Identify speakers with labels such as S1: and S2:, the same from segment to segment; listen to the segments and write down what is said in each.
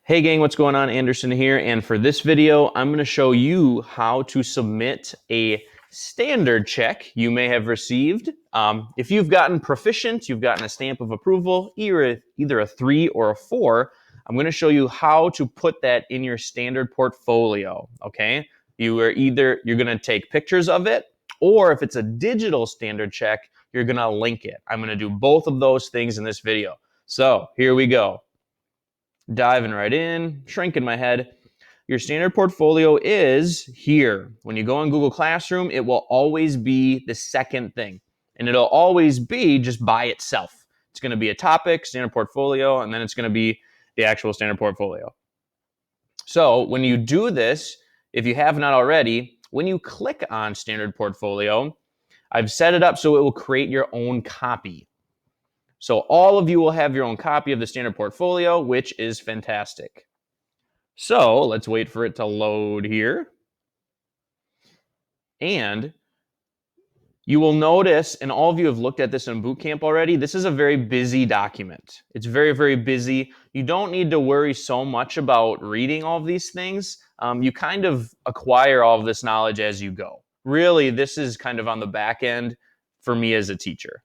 S1: Hey gang, what's going on? Anderson here, and for this video, I'm going to show you how to submit a standard check you may have received. If you've gotten proficient, you've gotten a stamp of approval, either a 3 or a 4, I'm going to show you how to put that in your standard portfolio, okay? You're going to take pictures of it, or if it's a digital standard check, you're going to link it. I'm going to do both of those things in this video. So here we go. Diving right in, shrinking my head. Your standard portfolio is here. When you go on Google Classroom, it will always be the second thing. And it'll always be just by itself. It's going to be a topic, standard portfolio, and then it's going to be the actual standard portfolio. So when you do this, if you have not already, when you click on standard portfolio, I've set it up so it will create your own copy. So all of you will have your own copy of the standard portfolio, which is fantastic. So let's wait for it to load here. And you will notice, and all of you have looked at this in boot camp already, this is a very busy document. It's very, very busy. You don't need to worry so much about reading all of these things. You kind of acquire all of this knowledge as you go. Really, this is kind of on the back end for me as a teacher.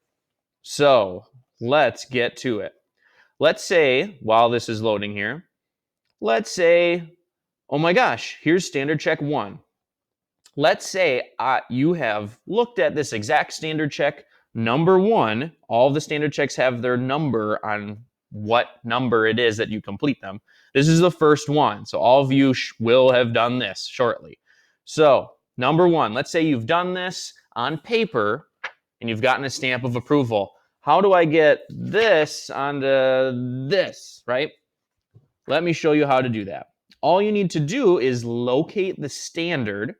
S1: So let's get to it. Let's say, while this is loading here, let's say, oh my gosh, here's standard check 1. Let's say you have looked at this exact standard check number 1. All the standard checks have their number on what number it is that you complete them. This is the first one. So all of you will have done this shortly. So number 1, let's say you've done this on paper and you've gotten a stamp of approval. How do I get this onto this, right? Let me show you how to do that. All you need to do is locate the standard.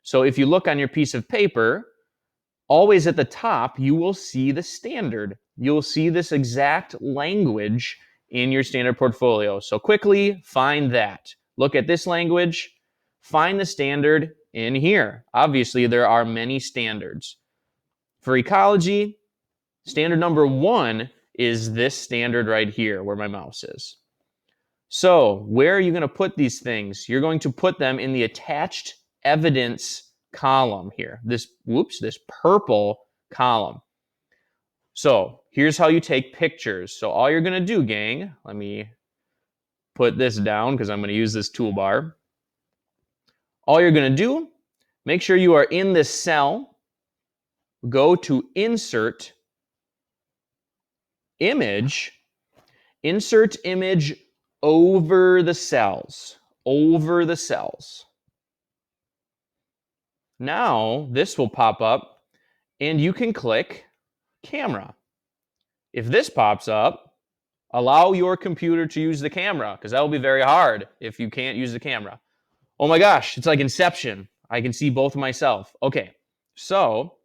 S1: So if you look on your piece of paper, always at the top, you will see the standard. You'll see this exact language in your standard portfolio. So quickly find that. Look at this language, find the standard in here. Obviously, there are many standards. For ecology, standard number 1 is this standard right here where my mouse is. So where are you going to put these things? You're going to put them in the attached evidence column here. This purple column. So here's how you take pictures. So all you're going to do, gang, let me put this down because I'm going to use this toolbar. All you're going to do, make sure you are in this cell. Go to Insert Image. Insert image over the cells. Over the cells. Now this will pop up and you can click camera. If this pops up, allow your computer to use the camera because that will be very hard if you can't use the camera. Oh my gosh, it's like Inception. I can see both of myself. Okay, so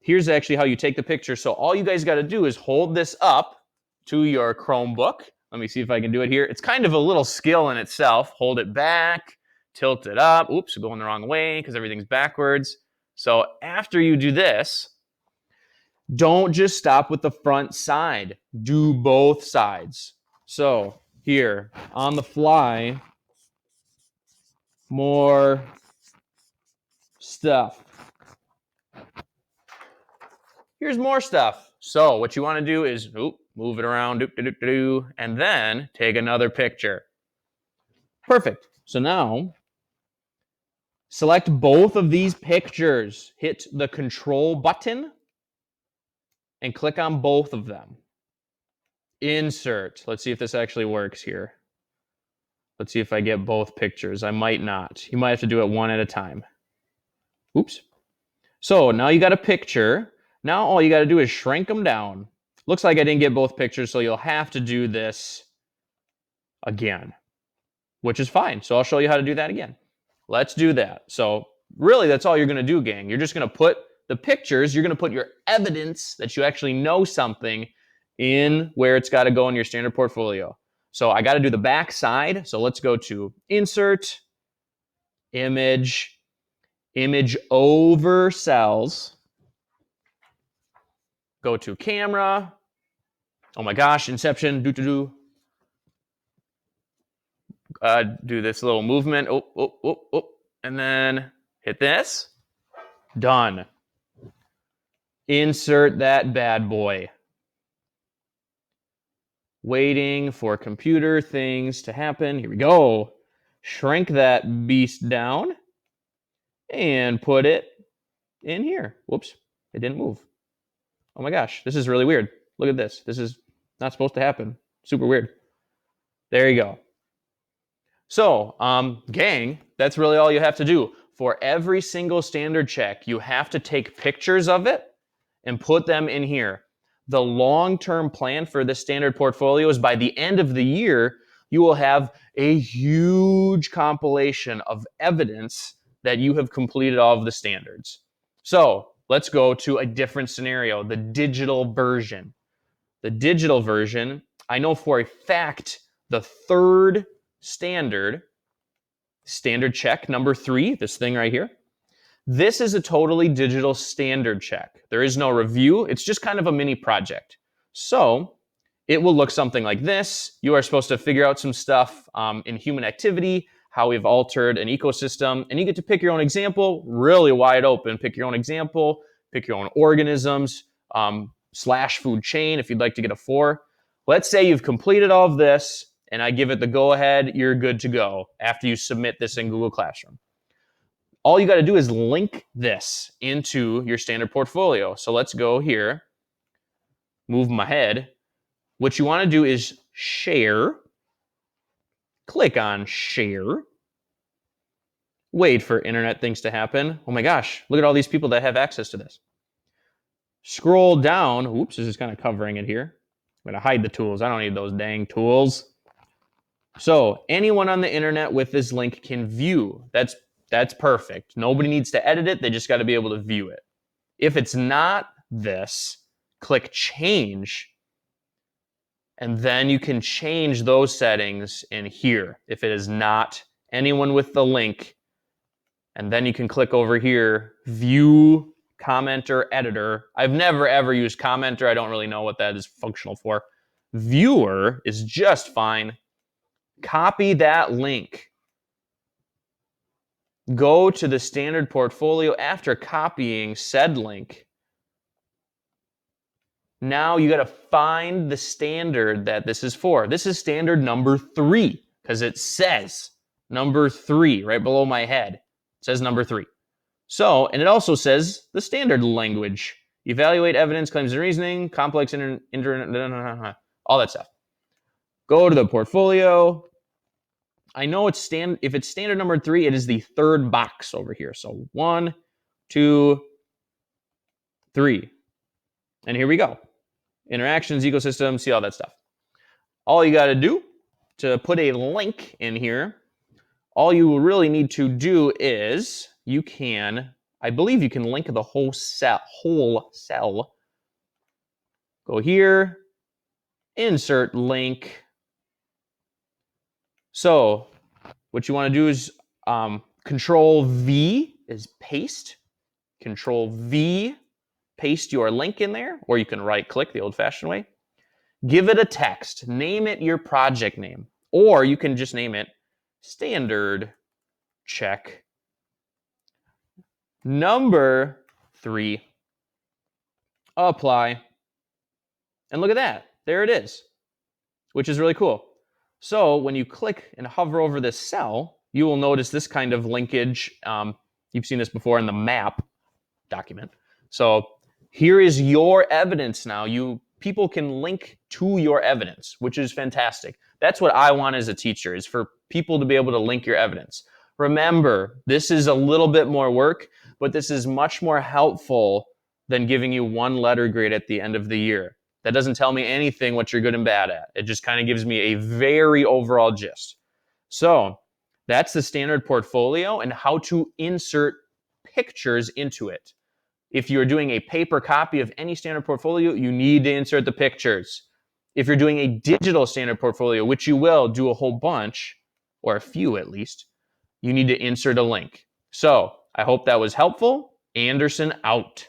S1: here's actually how you take the picture. So all you guys got to do is hold this up to your Chromebook. Let me see if I can do it here. It's kind of a little skill in itself. Hold it back, tilt it up. Oops, going the wrong way because everything's backwards. So after you do this, don't just stop with the front side. Do both sides. So here, on the fly, more stuff. Here's more stuff. So what you want to do is move it around, and then take another picture. Perfect. So now, select both of these pictures. Hit the Control button and click on both of them. Insert. Let's see if this actually works here. Let's see if I get both pictures. I might not. You might have to do it one at a time. Oops. So now you got a picture. Now all you got to do is shrink them down. Looks like I didn't get both pictures, so you'll have to do this again, which is fine. So I'll show you how to do that again. Let's do that. So really, that's all you're going to do, gang. You're just going to put the pictures, you're going to put your evidence that you actually know something in where it's got to go in your standard portfolio. So I got to do the back side. So let's go to Insert, Image, Image over cells. Go to Camera. Oh my gosh, Inception, do this little movement. And then hit this. Done. Insert that bad boy. Waiting for computer things to happen. Here we go. Shrink that beast down and put it in here. Whoops, it didn't move. Oh my gosh, this is really weird. Look at this. This is not supposed to happen. Super weird. There you go. So, gang, that's really all you have to do. For every single standard check, you have to take pictures of it and put them in here. The long-term plan for this standard portfolio is by the end of the year, you will have a huge compilation of evidence that you have completed all of the standards. So let's go to a different scenario, the digital version. The digital version, I know for a fact, the third standard check, number 3, this thing right here, this is a totally digital standard check. There is no review. It's just kind of a mini project. So it will look something like this. You are supposed to figure out some stuff in human activity, how we've altered an ecosystem, and you get to pick your own example, really wide open. Pick your own example, pick your own organisms, slash food chain if you'd like to get a 4. Let's say you've completed all of this, and I give it the go-ahead, you're good to go after you submit this in Google Classroom. All you got to do is link this into your standard portfolio. So let's go here, move my head. What you want to do is share. Click on share. Wait for internet things to happen. Oh my gosh, look at all these people that have access to this. Scroll down. Oops, this is kind of covering it here. I'm going to hide the tools. I don't need those dang tools. So anyone on the internet with this link can view. That's perfect. Nobody needs to edit it. They just got to be able to view it. If it's not this, click change. And then you can change those settings in here if it is not anyone with the link. And then you can click over here, view commenter editor. I've never ever used commenter. I don't really know what that is functional for. Viewer is just fine. Copy that link. Go to the standard portfolio after copying said link. Now you got to find the standard that this is for. This is standard number 3 because it says number 3 right below my head. It says number 3. So, and it also says the standard language. Evaluate evidence, claims and reasoning, complex all that stuff. Go to the portfolio. I know if it's standard number 3, it is the third box over here. So 1, 2, 3. And here we go. Interactions, ecosystem, see all that stuff. All you got to do to put a link in here, all you will really need to do is I believe you can link the whole cell. Go here, insert link. So what you want to do is Control V is paste. Control V, paste your link in there, or you can right click the old fashioned way. Give it a text, name it your project name, or you can just name it standard check number 3, apply. And look at that, there it is, which is really cool. So when you click and hover over this cell, you will notice this kind of linkage. You've seen this before in the map document. So here is your evidence now. People can link to your evidence, which is fantastic. That's what I want as a teacher, is for people to be able to link your evidence. Remember, this is a little bit more work, but this is much more helpful than giving you 1 letter grade at the end of the year. That doesn't tell me anything what you're good and bad at. It just kind of gives me a very overall gist. So that's the standard portfolio and how to insert pictures into it. If you're doing a paper copy of any standard portfolio, you need to insert the pictures. If you're doing a digital standard portfolio, which you will do a whole bunch, or a few at least, you need to insert a link. So I hope that was helpful. Anderson out.